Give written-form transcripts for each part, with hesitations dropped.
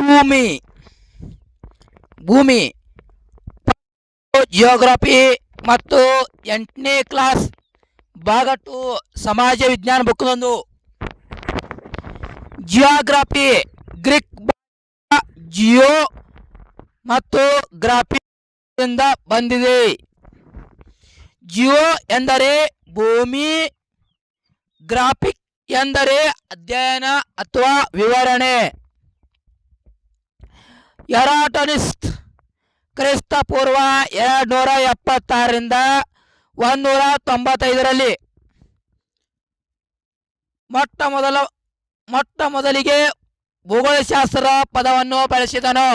ಭೂಮಿ ಭೂಮಿ ಜಿಯೋಗ್ರಫಿ ಮತ್ತು 8ನೇ ಕ್ಲಾಸ್ ಭಾಗ 2 ಸಮಾಜ ವಿಜ್ಞಾನ ಬುಕ್ನೊಂದು. ಜಿಯೋಗ್ರಫಿ ಗ್ರೀಕ್ ಜಿಯೋ ಮತ್ತು ಗ್ರಾಫಿ ಇಂದ ಬಂದಿದೆ. ಜಿಯೋ ಎಂದರೆ ಭೂಮಿ, ಗ್ರಾಫಿಕ್ ಎಂದರೆ ಅಧ್ಯಯನ ಅಥವಾ ವಿವರಣೆ. ಎರಾಟೋನಿಸ್ಟ್ ಕ್ರಿಸ್ತ ಪೂರ್ವ 276ರಿಂದ 195ರಲ್ಲಿ ಮೊಟ್ಟ ಮೊದಲಿಗೆ ಭೂಗೋಳಶಾಸ್ತ್ರ ಪದವನ್ನು ಬಳಸಿದನು.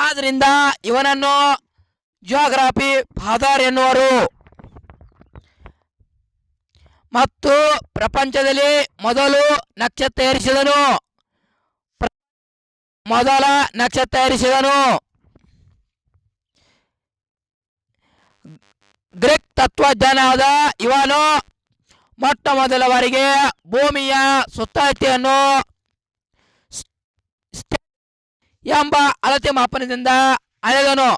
ಆದ್ದರಿಂದ ಇವನನ್ನು ಜಿಯೋಗ್ರಫಿ ಫಾದರ್ ಎನ್ನುವರು. ಮತ್ತು ಪ್ರಪಂಚದಲ್ಲಿ ಮೊದಲ ನಕ್ಷತ್ರ ಏರಿಸಿದನು. ಗ್ರೀಕ್ ತತ್ವಜ್ಞಾನದ ಇವನು ಮೊಟ್ಟ ಮೊದಲ ಬಾರಿಗೆ ಭೂಮಿಯ ಸುತ್ತಳತೆಯನ್ನು ಎಂಬ ಅಳತೆ ಮಾಪನದಿಂದ ಅಳೆದನು.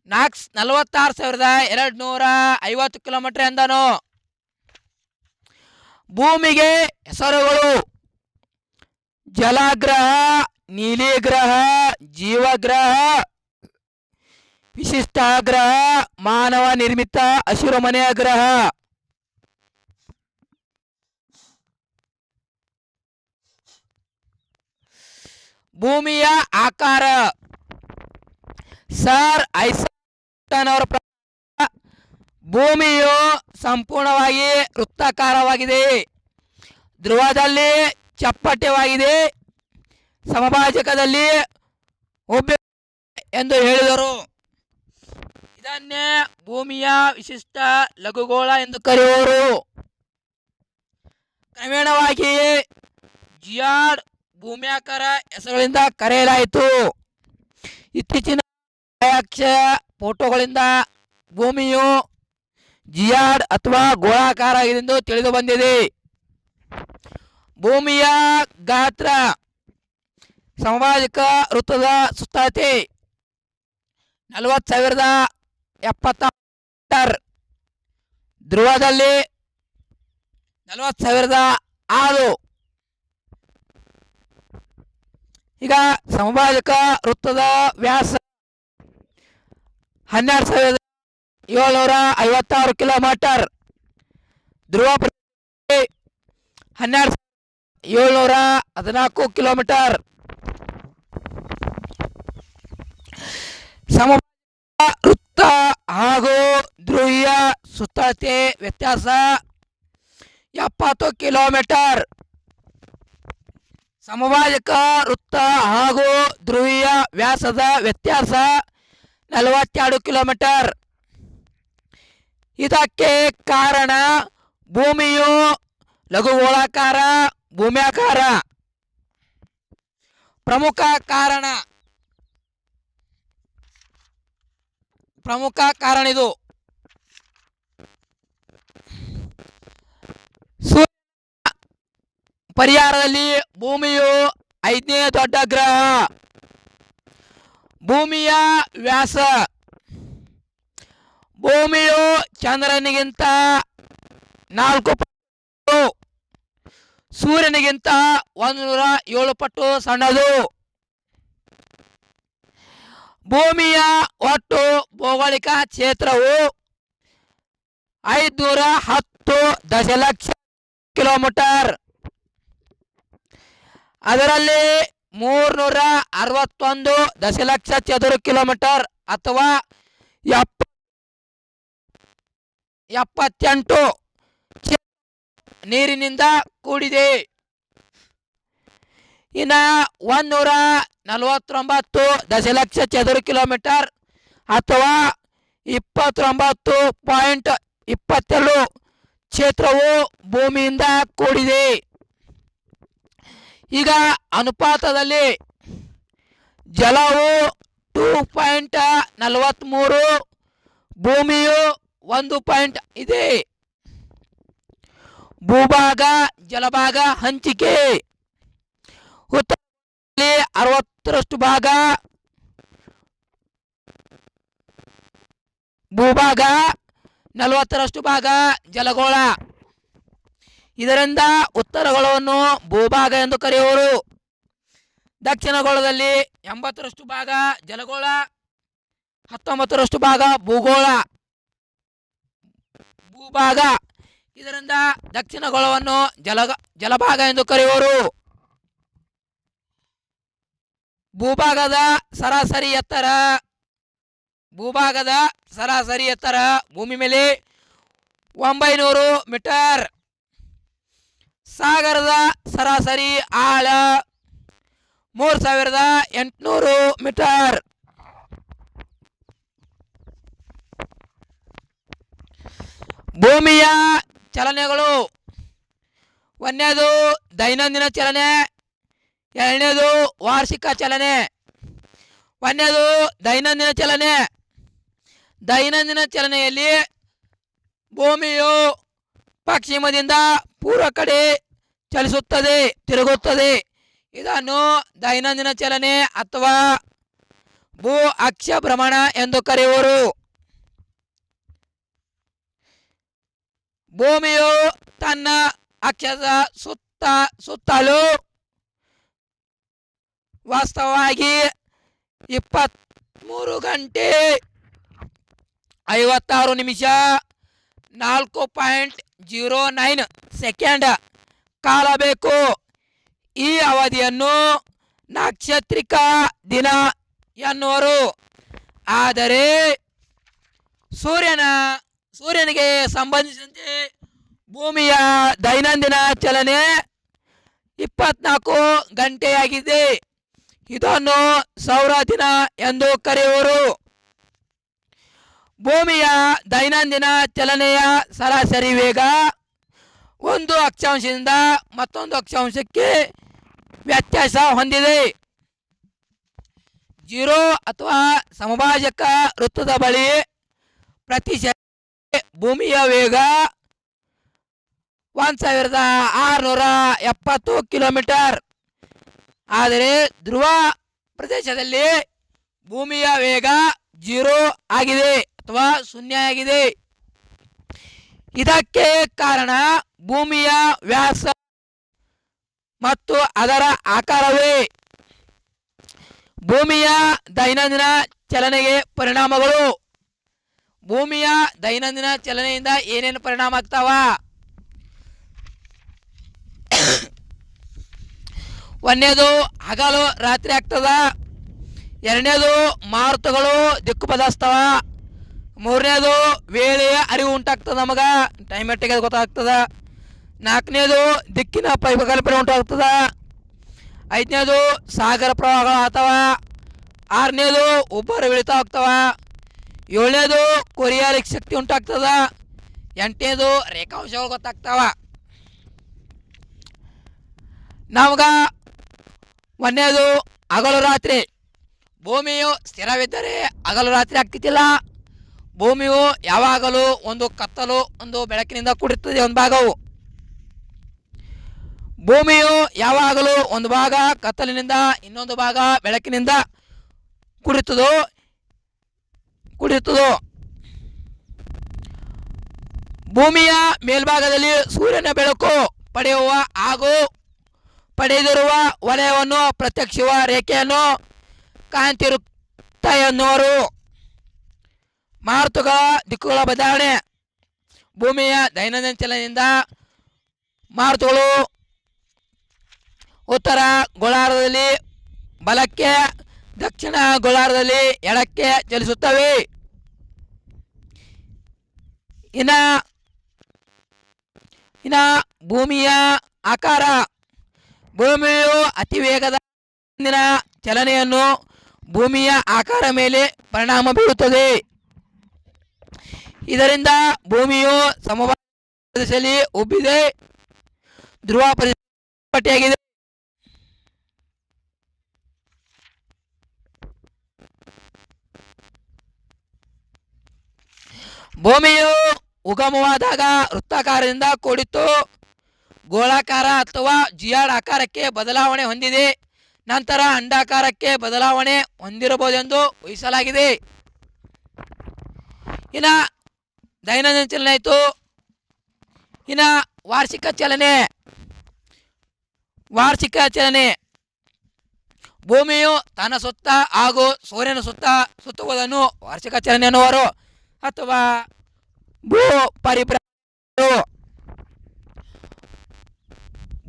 46,250 ಕಿಲೋಮೀಟರ್ ಎಂದನು. ಭೂಮಿಗೆ ಹೆಸರುಗಳು: ಜಲಗ್ರಹ, ನೀಲಿಗ್ರಹ, ಜೀವಗ್ರಹ, ವಿಶಿಷ್ಟ ಗ್ರಹ, ಮಾನವ ನಿರ್ಮಿತ ಹಸಿರುಮನೆಯ ಗ್ರಹ. ಭೂಮಿಯ ಆಕಾರ: ಸರ್ ಐಸಕ್ ನ್ಯೂಟನ್ ಅವರ ಪ್ರಕಾರ ಭೂಮಿಯು ಸಂಪೂರ್ಣವಾಗಿ ವೃತ್ತಾಕಾರವಾಗಿದೆ, ಧ್ರುವದಲ್ಲಿ ಚಪ್ಪಟೆಯಾಗಿದೆ, ಸಮಭಾಜಕದಲ್ಲಿ ಉಬ್ಬಿ ಎಂದು ಹೇಳಿದರು. ಇದನ್ನೇ ಭೂಮಿಯ ವಿಶಿಷ್ಟ ಲಘುಗೋಳ ಎಂದು ಕರೆಯುವರು. ಕ್ರಮೇಣವಾಗಿ ಜಿಯಾಡ್ ಭೂಮ್ಯಾಕಾರ ಹೆಸರುಗಳಿಂದ ಕರೆಯಲಾಯಿತು. ಇತ್ತೀಚಿನ ಛಾಯಾಕ್ಷ ಫೋಟೋಗಳಿಂದ ಭೂಮಿಯು ಜಿಯಾಡ್ ಅಥವಾ ಗೋಳಾಕಾರ ಎಂದು ತಿಳಿದು ಬಂದಿದೆ. ಭೂಮಿಯ ಗಾತ್ರ: ಸಮಭಾಜಕ ವೃತ್ತದ ಸುತ್ತಳತೆ 40,070 ಮೀಟರ್, ಧ್ರುವದಲ್ಲಿ 40,006. ಈಗ ಸಮಭಾಜಕ ವೃತ್ತದ ವ್ಯಾಸ 12,756 ಕಿಲೋಮೀಟರ್, ಧ್ರುವ 12,714 ಕಿಲೋಮೀಟರ್. ಸಮಭಾಜಕ ವೃತ್ತ ಹಾಗೂ ಧ್ರುವೀಯ ಸುತ್ತಳತೆ ವ್ಯತ್ಯಾಸ 70 ಕಿಲೋಮೀಟರ್. ಸಮಭಾಜಕ ವೃತ್ತ ಹಾಗೂ ಧ್ರುವೀಯ ವ್ಯಾಸದ ವ್ಯತ್ಯಾಸ 42 ಕಿಲೋಮೀಟರ್. ಇದಕ್ಕೆ ಕಾರಣ ಭೂಮಿಯು ಲಘುಗೋಳಾಕಾರ, ಭೂಮ್ಯಾಕಾರ. ಪ್ರಮುಖ ಕಾರಣ ಇದು. ಸೂರ್ಯನ ಪರಿಹಾರದಲ್ಲಿ ಭೂಮಿಯು 5ನೇ ದೊಡ್ಡ ಗ್ರಹ. ಭೂಮಿಯ ವ್ಯಾಸ: ಭೂಮಿಯು ಚಂದ್ರನಿಗಿಂತ 4 ಪಟ್ಟು, ಸೂರ್ಯನಿಗಿಂತ 107 ಪಟ್ಟು ಸಣ್ಣದು. ಭೂಮಿಯ ಒಟ್ಟು ಭೌಗೋಳಿಕ ಕ್ಷೇತ್ರವು 510 ದಶಲಕ್ಷ ಕಿಲೋಮೀಟರ್. ಅದರಲ್ಲಿ 361 ದಶಲಕ್ಷ ಚದುರ ಕಿಲೋಮೀಟರ್ ಅಥವಾ 78 ನೀರಿನಿಂದ ಕೂಡಿದೆ. ಇನ್ನು 149 ದಶಲಕ್ಷ ಚದುರ ಕಿಲೋಮೀಟರ್ ಅಥವಾ 29.22 ಕ್ಷೇತ್ರವು ಭೂಮಿಯಿಂದ ಕೂಡಿದೆ. ಈಗ ಅನುಪಾತದಲ್ಲಿ ಜಲವು 2.43, ಭೂಮಿಯು 1 ಇದೆ. ಭೂಭಾಗ ಜಲಭಾಗ ಹಂಚಿಕೆ. ಉತ್ತರದಲ್ಲಿ 60ರಷ್ಟು ಭಾಗ ಭೂಭಾಗ, 40ರಷ್ಟು ಭಾಗ ಜಲಗೋಳ. ಇದರಿಂದ ಉತ್ತರಗೋಳವನ್ನು ಭೂಭಾಗ ಎಂದು ಕರೆಯುವರು. ದಕ್ಷಿಣ ಗೋಳದಲ್ಲಿ 80ರಷ್ಟು ಭಾಗ ಜಲಗೋಳ, 19ರಷ್ಟು ಭಾಗ ಭೂಭಾಗ. ಇದರಿಂದ ದಕ್ಷಿಣ ಗೋಳವನ್ನು ಜಲಭಾಗ ಎಂದು ಕರೆಯುವರು. ಭೂಭಾಗದ ಸರಾಸರಿ ಎತ್ತರ ಭೂಮಿ ಮೇಲೆ 900 ಮೀಟರ್. ಸಾಗರದ ಸರಾಸರಿ ಆಳ 3800 ಮೀಟರ್. ಭೂಮಿಯ ಚಲನೆಗಳು: ಒಂದನೇದು ದೈನಂದಿನ ಚಲನೆ, ಎರಡನೇದು ವಾರ್ಷಿಕ ಚಲನೆ. ಒಂದನೇದು ದೈನಂದಿನ ಚಲನೆ. ದೈನಂದಿನ ಚಲನೆಯಲ್ಲಿ ಭೂಮಿಯು ಪಶ್ಚಿಮದಿಂದ ಪೂರ್ವ ಕಡೆ ಚಲಿಸುತ್ತದೆ, ತಿರುಗುತ್ತದೆ. ಇದನ್ನು ದೈನಂದಿನ ಚಲನೆ ಅಥವಾ ಭೂ ಅಕ್ಷ ಭ್ರಮಣ ಎಂದು ಕರೆಯುವರು. ಭೂಮಿಯು ತನ್ನ ಅಕ್ಷದ ಸುತ್ತಲೂ ವಾಸ್ತವವಾಗಿ 23 ಗಂಟೆ 56 ನಿಮಿಷ 4.09 ಸೆಕೆಂಡ್ ಕಾಲ ಬೇಕು. ಈ ಅವಧಿಯನ್ನು ನಾಕ್ಷತ್ರಿಕ ದಿನ ಎನ್ನುವರು. ಆದರೆ ಸೂರ್ಯನಿಗೆ ಸಂಬಂಧಿಸಿದಂತೆ ಭೂಮಿಯ ದೈನಂದಿನ ಚಲನೆ 24 ಗಂಟೆಯಾಗಿದೆ. ಇದನ್ನು ಸೌರ ದಿನ ಎಂದು ಕರೆಯುವರು. ಭೂಮಿಯ ದೈನಂದಿನ ಚಲನೆಯ ಸರಾಸರಿ ವೇಗ ಒಂದು ಅಕ್ಷಾಂಶದಿಂದ ಮತ್ತೊಂದು ಅಕ್ಷಾಂಶಕ್ಕೆ ವ್ಯತ್ಯಾಸ ಹೊಂದಿದೆ. 0 ಅಥವಾ ಸಮಭಾಜಕ ವೃತ್ತದ ಬಳಿ ಪ್ರತಿ ಸೆಕೆಂಡ್ ಭೂಮಿಯ ವೇಗ 1670 ಕಿಲೋಮೀಟರ್. ಆದರೆ ಧ್ರುವ ಪ್ರದೇಶದಲ್ಲಿ ಭೂಮಿಯ ವೇಗ 0 ಆಗಿದೆ ಅಥವಾ 0 ಆಗಿದೆ. ಇದಕ್ಕೆ ಕಾರಣ ಭೂಮಿಯ ವ್ಯಾಸ ಮತ್ತು ಅದರ ಆಕಾರವೇ. ಭೂಮಿಯ ದೈನಂದಿನ ಚಲನೆಗೆ ಪರಿಣಾಮಗಳು: ಭೂಮಿಯ ದೈನಂದಿನ ಚಲನೆಯಿಂದ ಏನೇನು ಪರಿಣಾಮ ಆಗ್ತಾವ? ಒಂದನೇದು ಹಗಲು ರಾತ್ರಿ ಆಗ್ತದ. ಎರಡನೇದು ಮಾರುತಗಳು ದಿಕ್ಕು ಬದಲಾಯಿಸ್ತಾವ. ಮೂರನೇದು ವೇಳೆಯ ಅರಿವು ಉಂಟಾಗ್ತದ, ನಮಗ ಟೈಮ್ ಎಟ್ಟಿಗೆ ಗೊತ್ತಾಗ್ತದ. ನಾಲ್ಕನೇದು ದಿಕ್ಕಿನ ಪರಿಕಲ್ಪನೆ ಉಂಟಾಗ್ತದ. ಐದನೇದು ಸಾಗರ ಪ್ರವಾಹಗಳು ಆಗ್ತಾವ. ಆರನೇದು ಉಬ್ಬರ ಇಳಿತಾ ಹೋಗ್ತಾವ. ಏಳನೇದು ಕೊರಿಯಾಲಿಕ್ ಶಕ್ತಿ ಉಂಟಾಗ್ತದ. ಎಂಟನೇದು ರೇಖಾಂಶಗಳು ಗೊತ್ತಾಗ್ತಾವ. ನಮ್ಗ ಒಂದನೇದು ಹಗಲು ರಾತ್ರಿ. ಭೂಮಿಯು ಸ್ಥಿರವಿದ್ದರೆ ಹಗಲು ರಾತ್ರಿ ಆಗ್ತಿದ್ದಿಲ್ಲ. ಭೂಮಿಯು ಯಾವಾಗಲೂ ಒಂದು ಕತ್ತಲು ಒಂದು ಬೆಳಕಿನಿಂದ ಕೂಡಿರ್ತದೆ. ಒಂದು ಭಾಗವು ಭೂಮಿಯು ಯಾವಾಗಲೂ ಒಂದು ಭಾಗ ಕತ್ತಲಿನಿಂದ ಇನ್ನೊಂದು ಭಾಗ ಬೆಳಕಿನಿಂದ ಕೂಡಿರ್ತದೋ. ಭೂಮಿಯ ಮೇಲ್ಭಾಗದಲ್ಲಿ ಸೂರ್ಯನ ಬೆಳಕು ಪಡೆಯುವ ಹಾಗೂ ಪಡೆದಿರುವ ವಲಯವನ್ನು ಪ್ರತ್ಯಕ್ಷಿಸುವ ರೇಖೆಯನ್ನು ಕಾಂತಿವೃತ್ತ ಎನ್ನುವರು. ಮಾರುತಗಳ ದಿಕ್ಕುಗಳ ಬದಲಾವಣೆ: ಭೂಮಿಯ ದೈನಂದಿನ ಚಲನೆಯಿಂದ ಮಾರುತಗಳು ಉತ್ತರ ಗೋಳಾರ್ಧದಲ್ಲಿ ಬಲಕ್ಕೆ, ದಕ್ಷಿಣ ಗೋಳಾರ್ಧದಲ್ಲಿ ಎಡಕ್ಕೆ ಚಲಿಸುತ್ತವೆ. ಇನ್ನ ಭೂಮಿಯ ಆಕಾರ: ಭೂಮಿಯು ಅತಿ ವೇಗದ ಚಲನೆಯನ್ನು ಭೂಮಿಯ ಆಕಾರ ಮೇಲೆ ಪರಿಣಾಮ ಬೀರುತ್ತದೆ. ಇದರಿಂದ ಭೂಮಿಯು ಸಮಭಾಜಕದಲ್ಲಿ ಉಬ್ಬಿದೆ, ಧ್ರುವ ಪಟ್ಟಿಯಾಗಿದೆ. ಭೂಮಿಯು ಉಗಮವಾದಾಗ ವೃತ್ತಾಕಾರದಿಂದ ಕೂಡಿತ್ತು. ಗೋಳಾಕಾರ ಅಥವಾ ಜಿಯಾಡ್ ಆಕಾರಕ್ಕೆ ಬದಲಾವಣೆ ಹೊಂದಿದೆ. ನಂತರ ಅಂಡಾಕಾರಕ್ಕೆ ಬದಲಾವಣೆ ಹೊಂದಿರಬಹುದೆಂದು ಊಹಿಸಲಾಗಿದೆ. ಇನ್ನು ದೈನಂದಿನ ಚಲನೆ ಆಯಿತು. ಇನ್ನು ವಾರ್ಷಿಕ ಚಲನೆ. ವಾರ್ಷಿಕ ಚಲನೆ ಭೂಮಿಯು ತನ್ನ ಸುತ್ತ ಹಾಗೂ ಸೂರ್ಯನ ಸುತ್ತ ಸುತ್ತುವುದನ್ನು ವಾರ್ಷಿಕ ಚಲನೆ ಎನ್ನುವರು ಅಥವಾ ಭೂ ಪರಿಭ್ರಮಣೆ.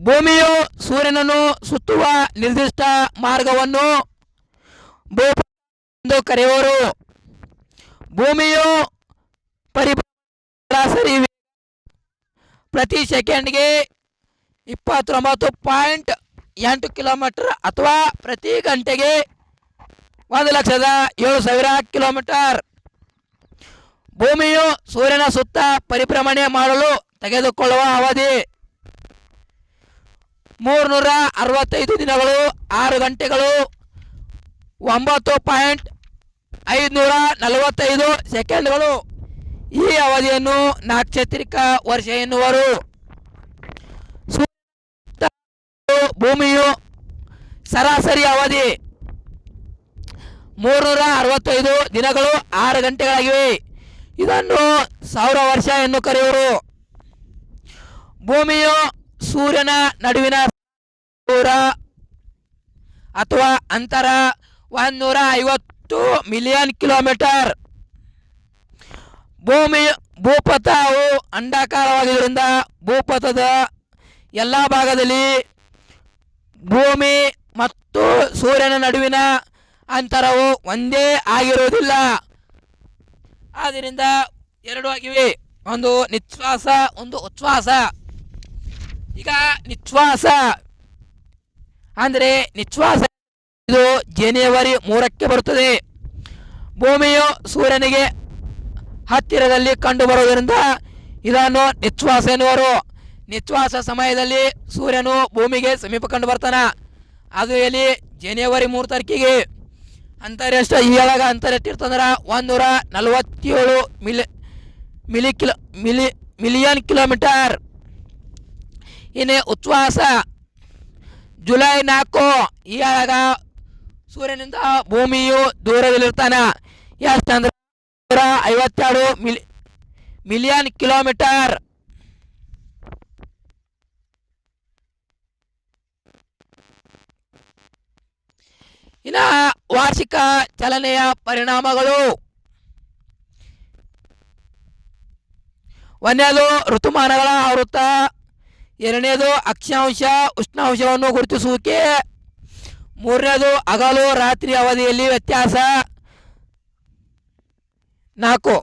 ಭೂಮಿಯು ಸೂರ್ಯನನ್ನು ಸುತ್ತುವ ನಿರ್ದಿಷ್ಟ ಮಾರ್ಗವನ್ನು ಭೂ ಎಂದು ಕರೆಯುವರು. ಭೂಮಿಯು ಸರಾಸರಿ ಪ್ರತಿ ಸೆಕೆಂಡ್ಗೆ 29.8 ಕಿಲೋಮೀಟರ್ ಅಥವಾ ಪ್ರತಿ ಗಂಟೆಗೆ 1,07,000 ಕಿಲೋಮೀಟರ್. ಭೂಮಿಯು ಸೂರ್ಯನ ಸುತ್ತ ಪರಿಭ್ರಮಣೆ ಮಾಡಲು ತೆಗೆದುಕೊಳ್ಳುವ ಅವಧಿ 365 ದಿನಗಳು 6 ಗಂಟೆಗಳು 9.545 ಸೆಕೆಂಡ್ಗಳು. ಈ ಅವಧಿಯನ್ನು ನಾಕ್ಷತ್ರಿಕ ವರ್ಷ ಎನ್ನುವರು. ಭೂಮಿಯು ಸರಾಸರಿ ಅವಧಿ 365 ದಿನಗಳು 6 ಗಂಟೆಗಳಾಗಿವೆ. ಇದನ್ನು 1000 ವರ್ಷ ಎಂದು ಕರೆಯುವರು. ಭೂಮಿಯು ಸೂರ್ಯನ ನಡುವಿನ ದೂರ ಅಥವಾ ಅಂತರ 150 ಮಿಲಿಯನ್ ಕಿಲೋಮೀಟರ್. ಭೂಪಥವು ಅಂಡಾಕಾರವಾಗಿರುವುದರಿಂದ ಭೂಪಥದ ಎಲ್ಲ ಭಾಗದಲ್ಲಿ ಭೂಮಿ ಮತ್ತು ಸೂರ್ಯನ ನಡುವಿನ ಅಂತರವು ಒಂದೇ ಆಗಿರುವುದಿಲ್ಲ. ಆದ್ದರಿಂದ ಎರಡು ಆಗಿವೆ, ಒಂದು ನಿಶ್ವಾಸ ಒಂದು ಉಚ್ಛ್ವಾಸ. ಈಗ ನಿಶ್ವಾಸ ಅಂದರೆ ನಿಶ್ವಾಸ ಇದು ಜನವರಿ 3ಕ್ಕೆ ಬರುತ್ತದೆ. ಭೂಮಿಯು ಸೂರ್ಯನಿಗೆ ಹತ್ತಿರದಲ್ಲಿ ಕಂಡುಬರುವುದರಿಂದ ಇದನ್ನು ನಿಶ್ವಾಸ ಎನ್ನುವರು. ನಿಶ್ವಾಸ ಸಮಯದಲ್ಲಿ ಸೂರ್ಯನು ಭೂಮಿಗೆ ಸಮೀಪ ಕಂಡು ಬರ್ತಾನೆ. ಅದು ಎಲ್ಲಿ ಜನವರಿ 3 ತಾರೀಕಿಗೆ. ಅಂತರ ಎಷ್ಟು ಈಳಾಗ ಅಂತರ ಎಷ್ಟಿರ್ತಂದ್ರೆ 147 ಮಿಲಿಯನ್ ಕಿಲೋಮೀಟರ್. ಇನ್ನು ಉಚ್ಛ್ವಾಸ ಜುಲೈ 4 ಈಳಾಗ ಸೂರ್ಯನಿಂದ ಭೂಮಿಯು ದೂರದಲ್ಲಿರ್ತಾನೆ. ಎಷ್ಟಂದ್ರೆ 152 ಮಿಲಿಯನ್ ಕಿಲೋಮೀಟರ್. ಇನ್ನು ವಾರ್ಷಿಕ ಚಲನೆಯ ಪರಿಣಾಮಗಳು. ಒಂದನೇದು ಋತುಮಾನಗಳ ಆವೃತ್ತ, ಎರಡನೇದು ಅಕ್ಷಾಂಶ ಉಷ್ಣಾಂಶವನ್ನು ಗುರುತಿಸುವಿಕೆ, ಮೂರನೇದು ಹಗಲು ರಾತ್ರಿ ಅವಧಿಯಲ್ಲಿ ವ್ಯತ್ಯಾಸ, 4